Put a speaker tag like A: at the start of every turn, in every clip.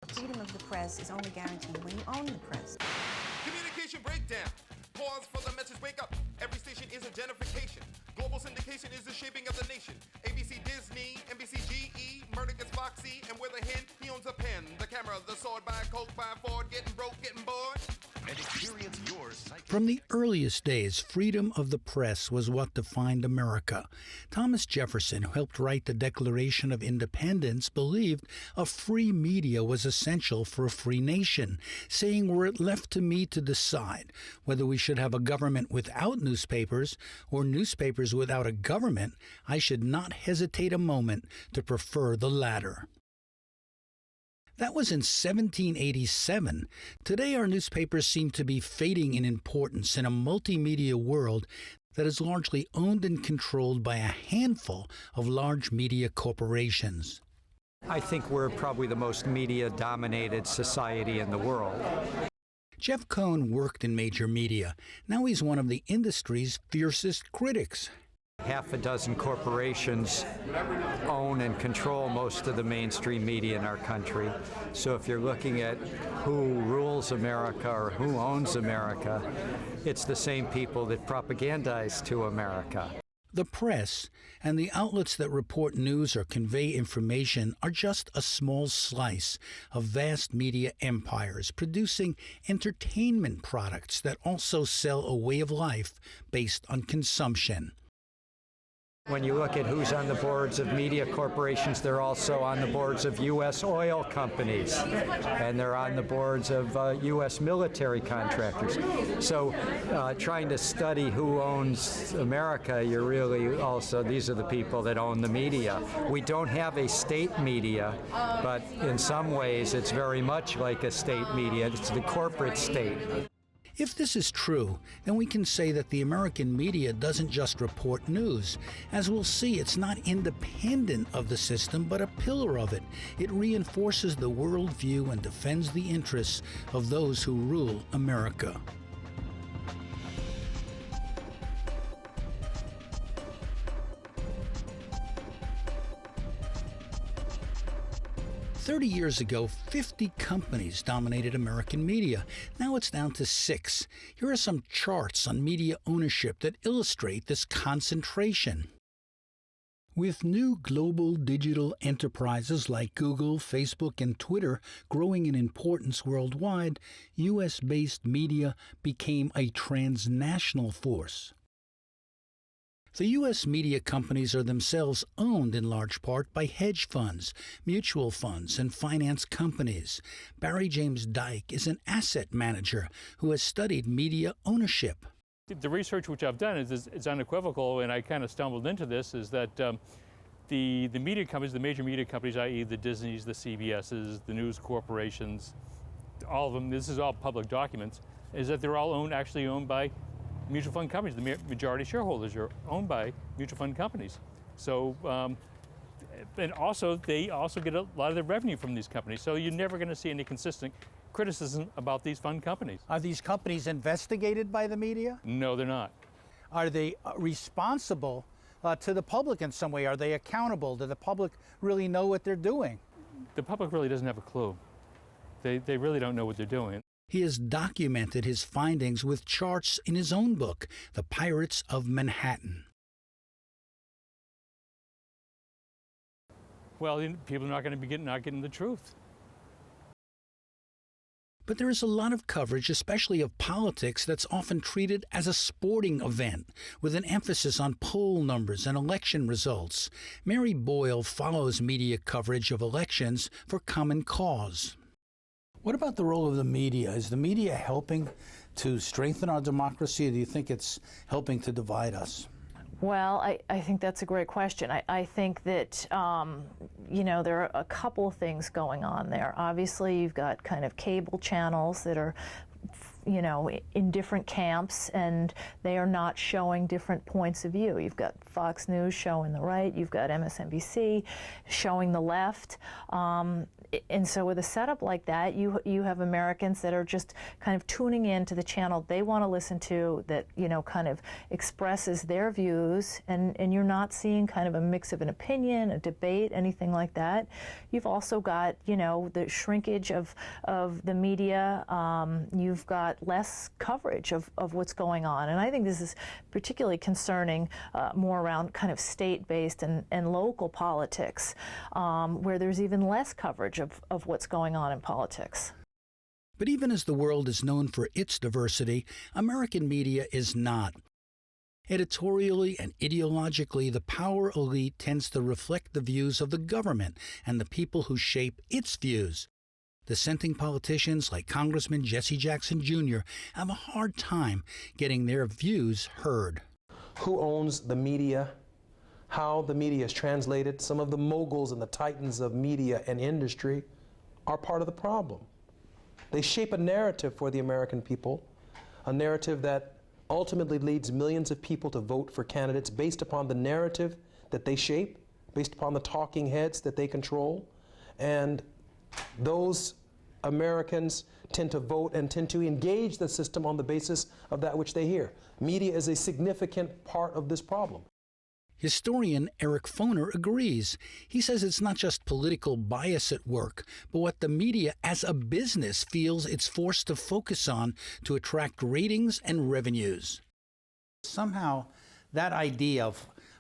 A: Freedom of the press is only guaranteed when you own the press.
B: Communication breakdown. Pause for the message, wake up. Every station is a gentrification. Global syndication is the shaping of the nation. ABC, Disney, NBC, GE, Murdoch is Foxy, and with a hen, he owns a pen, the camera, the sword, by Coke, by Ford, getting broke, getting bored. And experience yours.
C: From the earliest days, freedom of the press was what defined America. Thomas Jefferson, who helped write the Declaration of Independence, believed a free media was essential for a free nation, saying, were it left to me to decide whether we should have a government without newspapers or newspapers without a government, I should not hesitate a moment to prefer the latter. That was in 1787. Today, our newspapers seem to be fading in importance in a multimedia world that is largely owned and controlled by a handful of large media corporations.
D: I think we're probably the most media-dominated society in the world.
C: Jeff Cohn worked in major media. Now he's one of the industry's fiercest critics.
D: Half a dozen corporations own and control most of the mainstream media in our country. So if you're looking at who rules America or who owns America, it's the same people that propagandize to America.
C: The press and the outlets that report news or convey information are just a small slice of vast media empires producing entertainment products that also sell a way of life based on consumption.
D: When you look at who's on the boards of media corporations, they're also on the boards of U.S. oil companies, and they're on the boards of U.S. military contractors. So trying to study who owns America, you're really also, these are the people that own the media. We don't have a state media, but in some ways it's very much like a state media. It's the corporate state.
C: If this is true, then we can say that the American media doesn't just report news. As we'll see, it's not independent of the system, but a pillar of it. It reinforces the worldview and defends the interests of those who rule America. "30 years ago, 50 companies dominated American media. Now it's down to 6. Here are some charts on media ownership that illustrate this concentration. With new global digital enterprises like Google, Facebook, and Twitter growing in importance worldwide, U.S.-based media became a transnational force. The U.S. media companies are themselves owned in large part by hedge funds, mutual funds, and finance companies. Barry James Dyke is an asset manager who has studied media ownership.
E: The research which I've done is unequivocal, and I kind of stumbled into this, is that the media companies, the major media companies, i.e. the Disneys, the CBSs, the news corporations, all of them, this is all public documents, is that they're all actually owned by mutual fund companies. The majority shareholders are owned by mutual fund companies. So, and also they also get a lot of their revenue from these companies. So you're never going to see any consistent criticism about these fund companies.
C: Are these companies investigated by the media?
E: No, they're not.
C: Are they responsible to the public in some way? Are they accountable? Do the public really know what they're doing?
E: The public really doesn't have a clue. They really don't know what they're doing.
C: He has documented his findings with charts in his own book, The Pirates of Manhattan.
E: Well, people are not going to be not getting the truth.
C: But there is a lot of coverage, especially of politics, that's often treated as a sporting event, with an emphasis on poll numbers and election results. Mary Boyle follows media coverage of elections for Common Cause. What about the role of the media? Is the media helping to strengthen our democracy, or do you think it's helping to divide us?
F: Well, I think that's a great question. I think that, you know, there are a couple of things going on there. Obviously, you've got kind of cable channels that are you know, in different camps, and they are not showing different points of view. You've got Fox News showing the right, you've got MSNBC showing the left. And so with a setup like that, you have Americans that are just kind of tuning in to the channel they want to listen to, that, you know, kind of expresses their views, and you're not seeing kind of a mix of an opinion, a debate, anything like that. You've also got, you know, the shrinkage of the media. You've got less coverage of what's going on, and I think this is particularly concerning more around kind of state-based and local politics, where there's even less coverage of what's going on in politics.
C: But even as the world is known for its diversity, American media is not. Editorially and ideologically, the power elite tends to reflect the views of the government and the people who shape its views. Dissenting politicians like Congressman Jesse Jackson Jr. have a hard time getting their views heard.
G: Who owns the media? How the media is translated? Some of the moguls and the titans of media and industry are part of the problem. They shape a narrative for the American people, a narrative that ultimately leads millions of people to vote for candidates based upon the narrative that they shape, based upon the talking heads that they control. And those Americans tend to vote and tend to engage the system on the basis of that which they hear. Media is a significant part of this problem.
C: Historian Eric Foner agrees. He says it's not just political bias at work, but what the media as a business feels it's forced to focus on to attract ratings and revenues. Somehow, that idea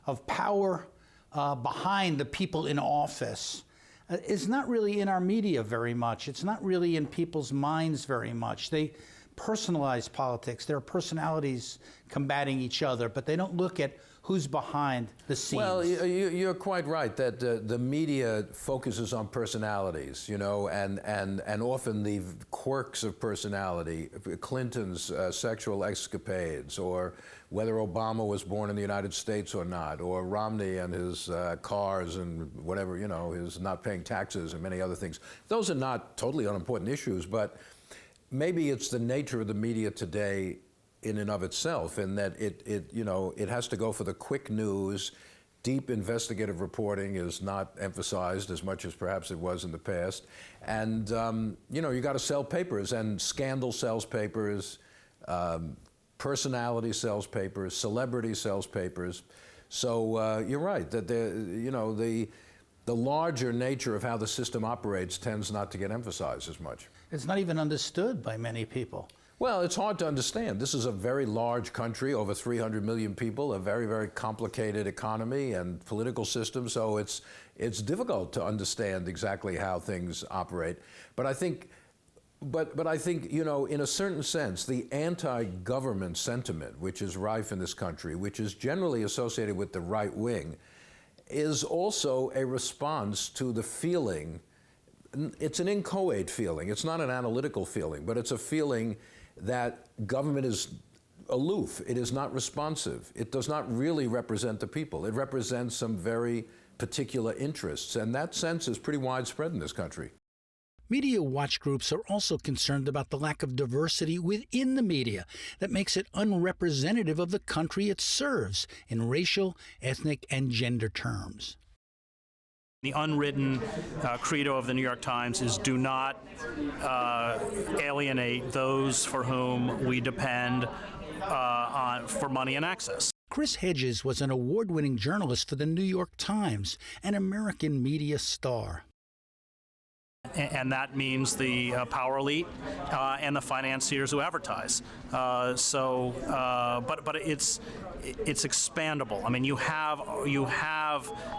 C: of power behind the people in office is not really in our media very much. It's not really in people's minds very much. They personalize politics. There are personalities combating each other, but they don't look at who's behind the scenes.
H: Well, you're quite right that the media focuses on personalities, you know, and often the quirks of personality, Clinton's sexual escapades, or whether Obama was born in the United States or not, or Romney and his cars and whatever, you know, his not paying taxes and many other things. Those are not totally unimportant issues, but maybe it's the nature of the media today in and of itself, in that it has to go for the quick news. Deep investigative reporting is not emphasized as much as perhaps it was in the past. And, you know, you got to sell papers, and scandal sells papers, personality sells papers, celebrity sells papers. So you're right that the larger nature of how the system operates tends not to get emphasized as much.
C: It's not even understood by many people.
H: Well, it's hard to understand. This is a very large country, over 300 million people, a very, very complicated economy and political system, so it's difficult to understand exactly how things operate. But I think, you know, in a certain sense, the anti-government sentiment, which is rife in this country, which is generally associated with the right wing, is also a response to the feeling. It's an inchoate feeling. It's not an analytical feeling, but it's a feeling that government is aloof. It is not responsive. It does not really represent the people. It represents some very particular interests, and that sense is pretty widespread in this country.
C: Media watch groups are also concerned about the lack of diversity within the media that makes it unrepresentative of the country it serves in racial, ethnic, and gender terms.
I: The unwritten credo of the New York Times is do not alienate those for whom we depend for money and access.
C: Chris Hedges was an award-winning journalist for the New York Times, an American media star.
I: And that means the power elite and the financiers who advertise. But it's expandable. I mean, you have,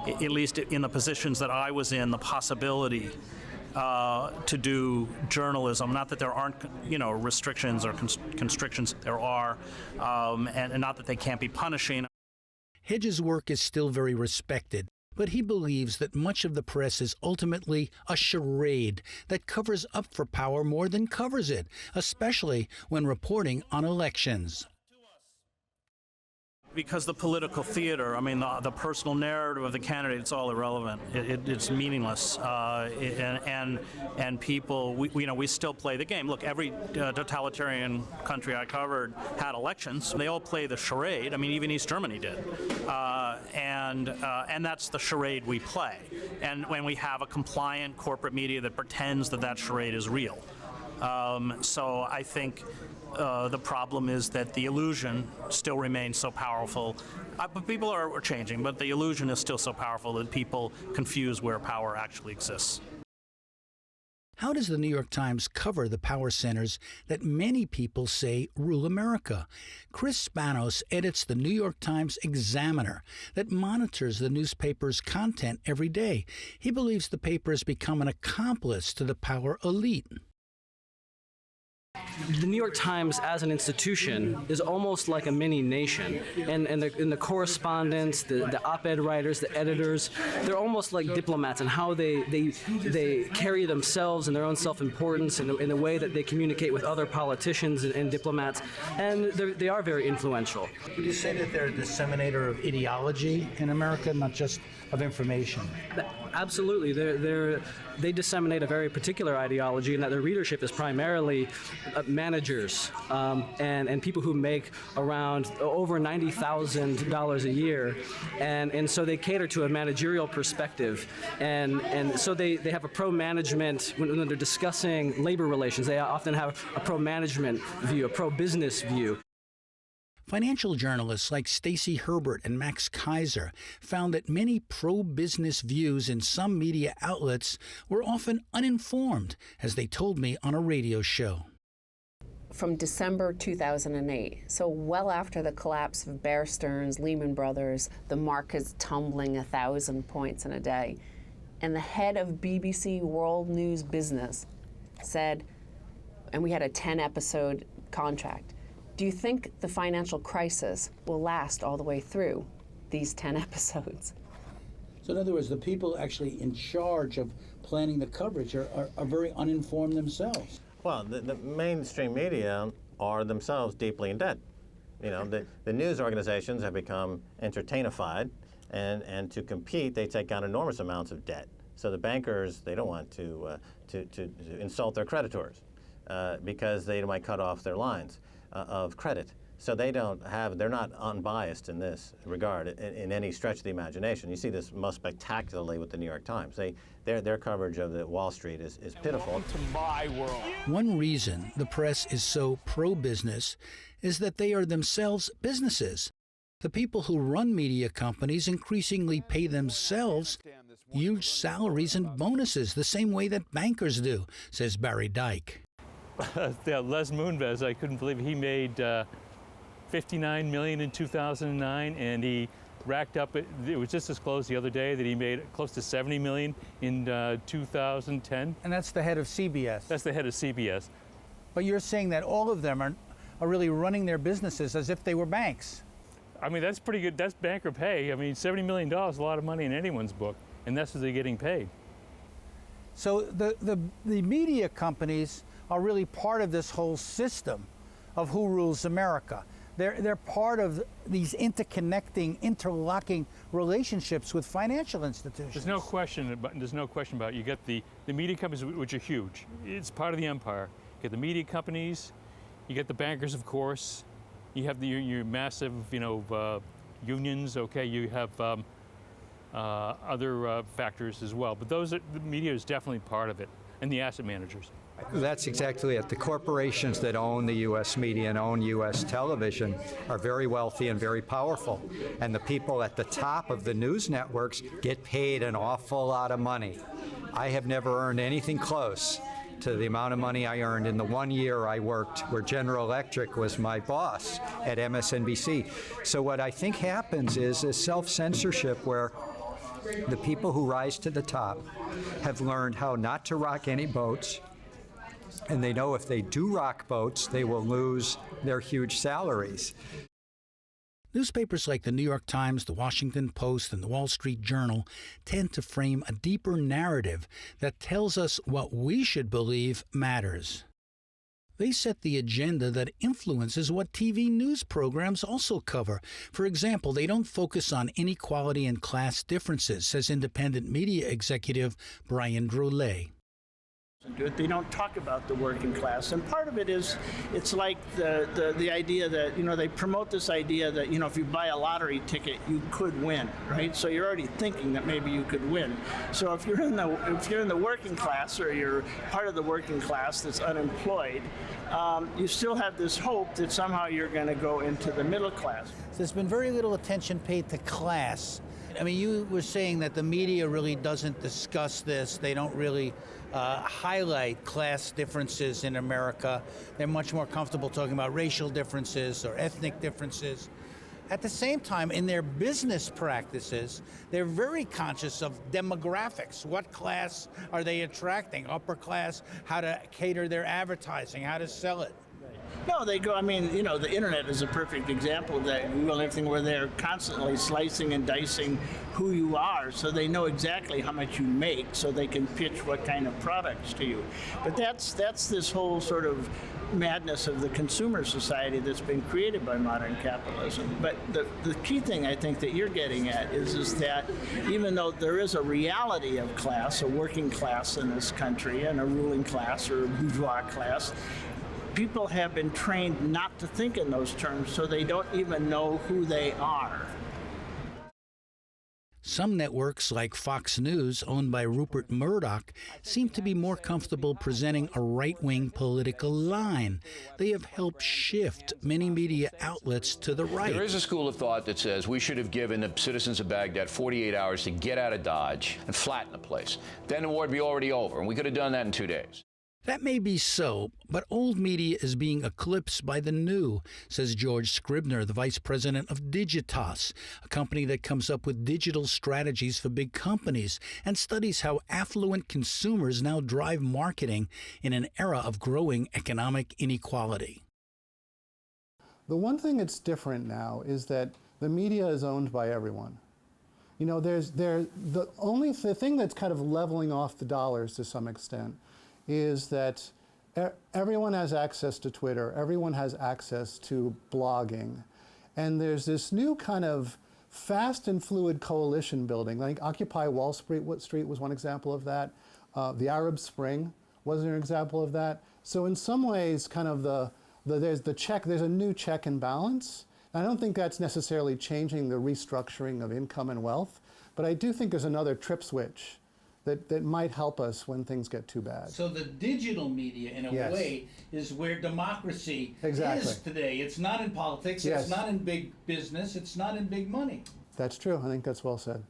I: at least in the positions that I was in, the possibility to do journalism. Not that there aren't, you know, restrictions or constrictions. There are, and not that they can't be punishing.
C: Hedges' work is still very respected, but he believes that much of the press is ultimately a charade that covers up for power more than covers it, especially when reporting on elections.
I: Because the political theater, I mean, the personal narrative of the candidate, it's all irrelevant. It's meaningless, and people, we still play the game. Look, every totalitarian country I covered had elections. They all play the charade. I mean, even East Germany did, and that's the charade we play. And when we have a compliant corporate media that pretends that charade is real, so I think. The problem is that the illusion still remains so powerful. But people are changing, but the illusion is still so powerful that people confuse where power actually exists.
C: How does the New York Times cover the power centers that many people say rule America? Chris Spanos edits the New York Times Examiner that monitors the newspaper's content every day. He believes the paper has become an accomplice to the power elite.
J: The New York Times as an institution is almost like a mini nation, and the correspondents, the op-ed writers, the editors, they're almost like diplomats in how they carry themselves and their own self-importance in the way that they communicate with other politicians and diplomats, and they are very influential.
C: Would you say that they're a disseminator of ideology in America, not just of information?
J: Absolutely. They disseminate a very particular ideology, and that their readership is primarily managers and people who make around over $90,000 a year, and so they cater to a managerial perspective, and so they have a pro-management when they're discussing labor relations. They often have a pro-management view, a pro-business view.
C: Financial journalists like Stacy Herbert and Max Kaiser found that many pro-business views in some media outlets were often uninformed, as they told me on a radio show.
K: From December 2008, so well after the collapse of Bear Stearns, Lehman Brothers, the market's tumbling 1,000 points in a day, and the head of BBC World News Business said, and we had a 10-episode contract, do you think the financial crisis will last all the way through these 10 episodes?
C: So in other words, the people actually in charge of planning the coverage are very uninformed themselves.
L: Well, the mainstream media are themselves deeply in debt. You know, the news organizations have become entertainified, and to compete, they take on enormous amounts of debt. So the bankers, they don't want to insult their creditors because they might cut off their lines of credit. So they're not unbiased in this regard in any stretch of the imagination. You see this most spectacularly with the New York Times. Their coverage of the Wall Street is pitiful.
B: To my world.
C: One reason the press is so pro-business is that they are themselves businesses. The people who run media companies increasingly pay themselves huge salaries and bonuses the same way that bankers do, says Barry Dyke.
E: Yeah, Les Moonves, I couldn't believe he made $59 million in 2009, and he racked up, it was just disclosed the other day that he made close to $70 million in 2010.
C: And that's the head of CBS.
E: That's the head of CBS.
C: But you're saying that all of them are really running their businesses as if they were banks.
E: I mean, that's pretty good. That's banker pay. I mean, $70 million is a lot of money in anyone's book, and that's what they're getting paid.
C: So the media companies are really part of this whole system of who rules America. They're part of these interconnecting, interlocking relationships with financial institutions.
E: There's no question about it. You get the media companies, which are huge. It's part of the empire. You get the media companies, you get the bankers, of course. You have your massive, unions. Okay, you have other factors as well. But the media is definitely part of it, and the asset managers.
D: That's exactly it. The corporations that own the U.S. media and own U.S. television are very wealthy and very powerful. And the people at the top of the news networks get paid an awful lot of money. I have never earned anything close to the amount of money I earned in the 1 year I worked where General Electric was my boss at MSNBC. So what I think happens is a self-censorship where the people who rise to the top have learned how not to rock any boats, and they know if they do rock boats, they will lose their huge salaries.
C: Newspapers like the New York Times, the Washington Post, and the Wall Street Journal tend to frame a deeper narrative that tells us what we should believe matters. They set the agenda that influences what TV news programs also cover. For example, they don't focus on inequality and class differences, says independent media executive Brian Drolet.
M: They don't talk about the working class, and part of it is it's like the idea that they promote this idea that if you buy a lottery ticket you could win, right? So you're already thinking that maybe you could win. So if you're in the working class, or you're part of the working class that's unemployed, you still have this hope that somehow you're going to go into the middle class.
C: There's been very little attention paid to class. I mean, you were saying that the media really doesn't discuss this. They don't really highlight class differences in America. They're much more comfortable talking about racial differences or ethnic differences. At the same time, in their business practices, they're very conscious of demographics. What class are they attracting? Upper class, how to cater their advertising, how to sell it.
M: No, they go, the internet is a perfect example of that. Google and everything, where they're constantly slicing and dicing who you are, so they know exactly how much you make, so they can pitch what kind of products to you. But that's this whole sort of madness of the consumer society that's been created by modern capitalism. But the key thing I think that you're getting at is that even though there is a reality of class, a working class in this country, and a ruling class or a bourgeois class, people have been trained not to think in those terms, so they don't even know who they are.
C: Some networks, like Fox News, owned by Rupert Murdoch, seem to be more comfortable presenting a right-wing political line. They have helped shift many media outlets to the right.
N: There is a school of thought that says we should have given the citizens of Baghdad 48 hours to get out of Dodge and flatten the place. Then the war would be already over, and we could have done that in 2 days.
C: That may be so, but old media is being eclipsed by the new, says George Scribner, the vice president of Digitas, a company that comes up with digital strategies for big companies and studies how affluent consumers now drive marketing in an era of growing economic inequality.
O: The one thing that's different now is that the media is owned by everyone. The thing that's kind of leveling off the dollars to some extent is that everyone has access to Twitter, everyone has access to blogging, and there's this new kind of fast and fluid coalition building. Like Occupy Wall Street was one example of that. The Arab Spring was an example of that. So in some ways, kind of there's a new check and balance. I don't think that's necessarily changing the restructuring of income and wealth, but I do think there's another trip switch that might help us when things get too bad.
C: So the digital media, in a way, is where democracy
O: is
C: today. It's not in politics, it's not in big business, it's not in big money.
O: That's true. I think that's well said.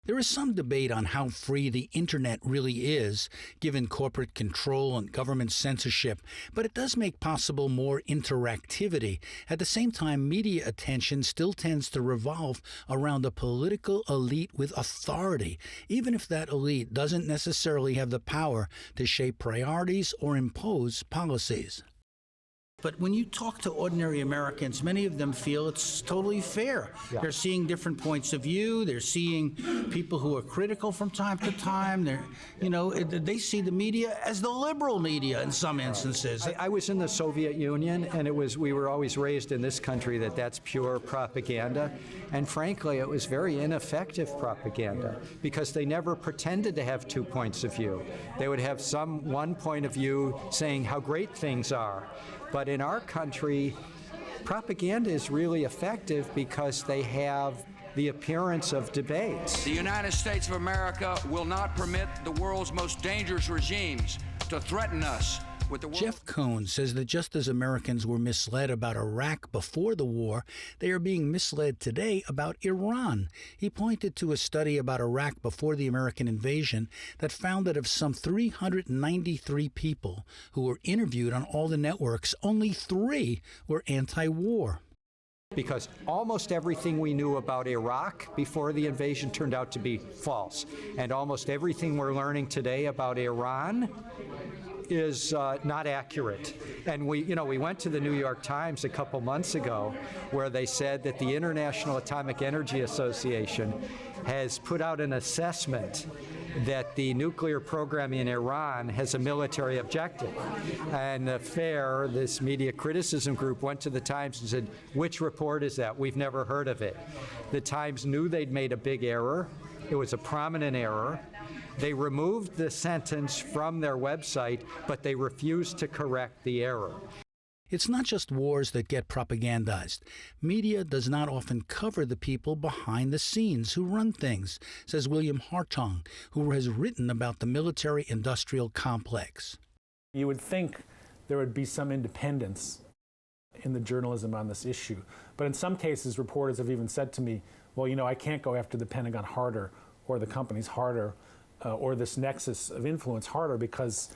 C: There is some debate on how free the internet really is, given corporate control and government censorship, but it does make possible more interactivity. At the same time, media attention still tends to revolve around a political elite with authority, even if that elite doesn't necessarily have the power to shape priorities or impose policies. But when you talk to ordinary Americans, many of them feel it's totally fair. Yeah. They're seeing different points of view. They're seeing people who are critical from time to time. They see the media as the liberal media in some instances.
D: I was in the Soviet Union, and we were always raised in this country that that's pure propaganda. And frankly, it was very ineffective propaganda because they never pretended to have 2 points of view. They would have one point of view saying how great things are. But in our country, propaganda is really effective because they have the appearance of debates.
P: The United States of America will not permit the world's most dangerous regimes to threaten us with the world.
C: Jeff Cohn says that just as Americans were misled about Iraq before the war, they are being misled today about Iran. He pointed to a study about Iraq before the American invasion that found that of some 393 people who were interviewed on all the networks, only 3 were anti-war.
D: Because almost everything we knew about Iraq before the invasion turned out to be false. And almost everything we're learning today about Iran is not accurate. And we went to the New York Times a couple months ago where they said that the International Atomic Energy Association has put out an assessment that the nuclear program in Iran has a military objective. And FAIR, this media criticism group, went to the Times and said, which report is that? We've never heard of it. The Times knew they'd made a big error. It was a prominent error. They removed the sentence from their website, but they refused to correct the error.
C: It's not just wars that get propagandized. Media does not often cover the people behind the scenes who run things, says William Hartong, who has written about the military-industrial complex.
Q: You would think there would be some independence in the journalism on this issue. But in some cases, reporters have even said to me, well, you know, I can't go after the Pentagon harder, or the companies harder, or this nexus of influence harder, because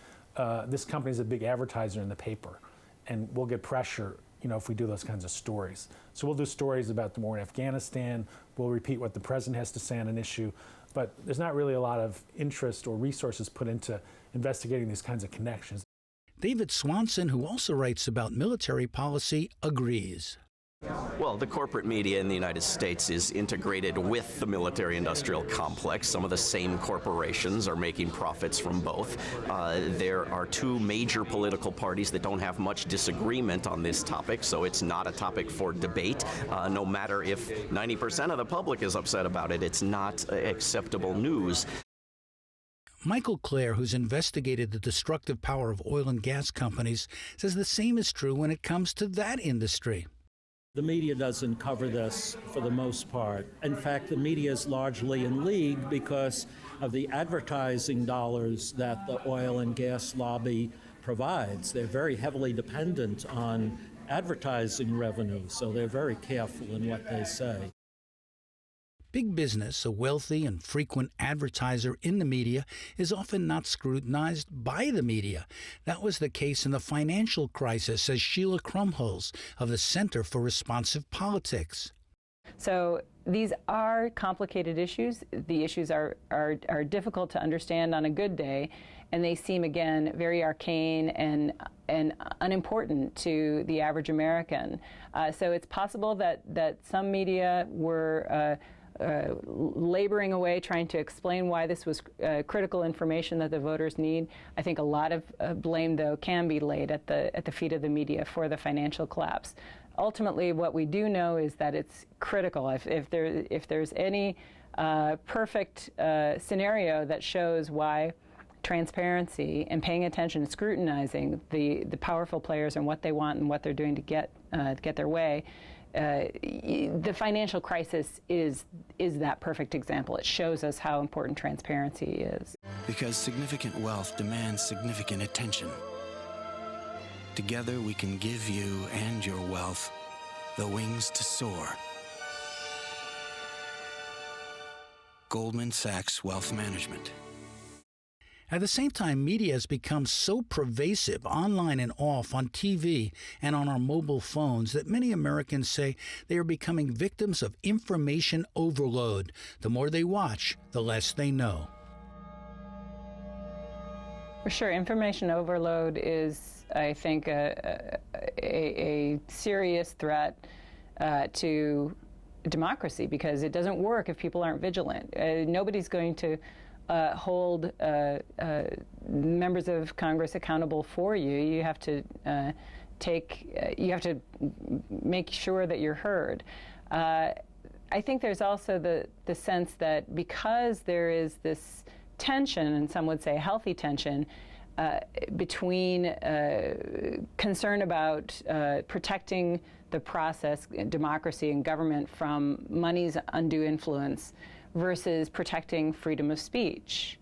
Q: this company's a big advertiser in the paper. And we'll get pressure, you know, if we do those kinds of stories. So we'll do stories about the war in Afghanistan. We'll repeat what the president has to say on an issue. But there's not really a lot of interest or resources put into investigating these kinds of connections.
C: David Swanson, who also writes about military policy, agrees.
R: Well, the corporate media in the United States is integrated with the military-industrial complex. Some of the same corporations are making profits from both. There are two major political parties that don't have much disagreement on this topic, so it's not a topic for debate. No matter if 90% of the public is upset about it, it's not acceptable news.
C: Michael Clare, who's investigated the destructive power of oil and gas companies, says the same is true when it comes to that industry.
S: The media doesn't cover this for the most part. In fact, the media is largely in league because of the advertising dollars that the oil and gas lobby provides. They're very heavily dependent on advertising revenue, so they're very careful in what they say.
C: Big business, a wealthy and frequent advertiser in the media, is often not scrutinized by the media. That was the case in the financial crisis, says Sheila Krumholz of the Center for Responsive Politics.
T: So these are complicated issues. The issues are difficult to understand on a good day, and they seem, again, very arcane and unimportant to the average American. So it's possible that some media were laboring away trying to explain why this was critical information that the voters need. I think a lot of blame, though, can be laid at the feet of the media for the financial collapse. Ultimately, what we do know is that it's critical. If there's any perfect scenario that shows why transparency and paying attention and scrutinizing the powerful players and what they want and what they're doing to get their way, the financial crisis is that perfect example. It shows us how important transparency is.
U: Because significant wealth demands significant attention. Together we can give you and your wealth the wings to soar. Goldman Sachs Wealth Management.
C: At the same time, media has become so pervasive online and off, on TV and on our mobile phones, that many Americans say they are becoming victims of information overload. The more they watch, the less they know.
T: For sure, information overload is, I think, a serious threat to democracy, because it doesn't work if people aren't vigilant. Nobody's going to hold members of Congress accountable for you. You have to you have to make sure that you're heard. I think there's also the sense that because there is this tension, and some would say healthy tension, between concern about protecting the process, democracy, and government from money's undue influence versus protecting freedom of speech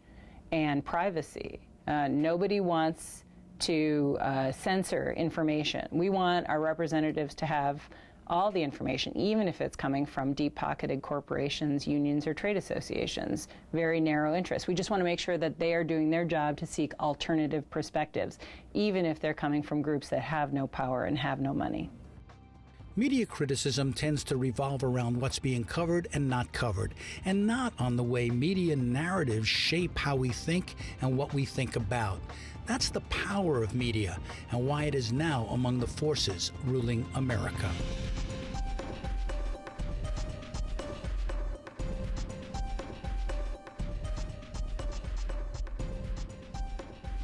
T: and privacy. Nobody wants to censor information. We want our representatives to have all the information, even if it's coming from deep-pocketed corporations, unions, or trade associations, very narrow interests. We just want to make sure that they are doing their job to seek alternative perspectives, even if they're coming from groups that have no power and have no money.
C: Media criticism tends to revolve around what's being covered and not covered, and not on the way media narratives shape how we think and what we think about. That's the power of media, and why it is now among the forces ruling America.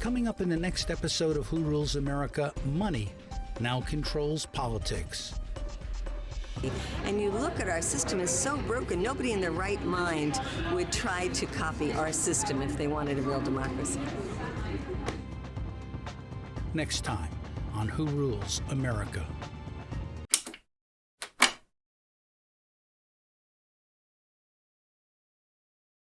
C: Coming up in the next episode of Who Rules America, money now controls politics.
A: And you look at our system is so broken, nobody in their right mind would try to copy our system if they wanted a real democracy.
C: Next time on Who Rules America.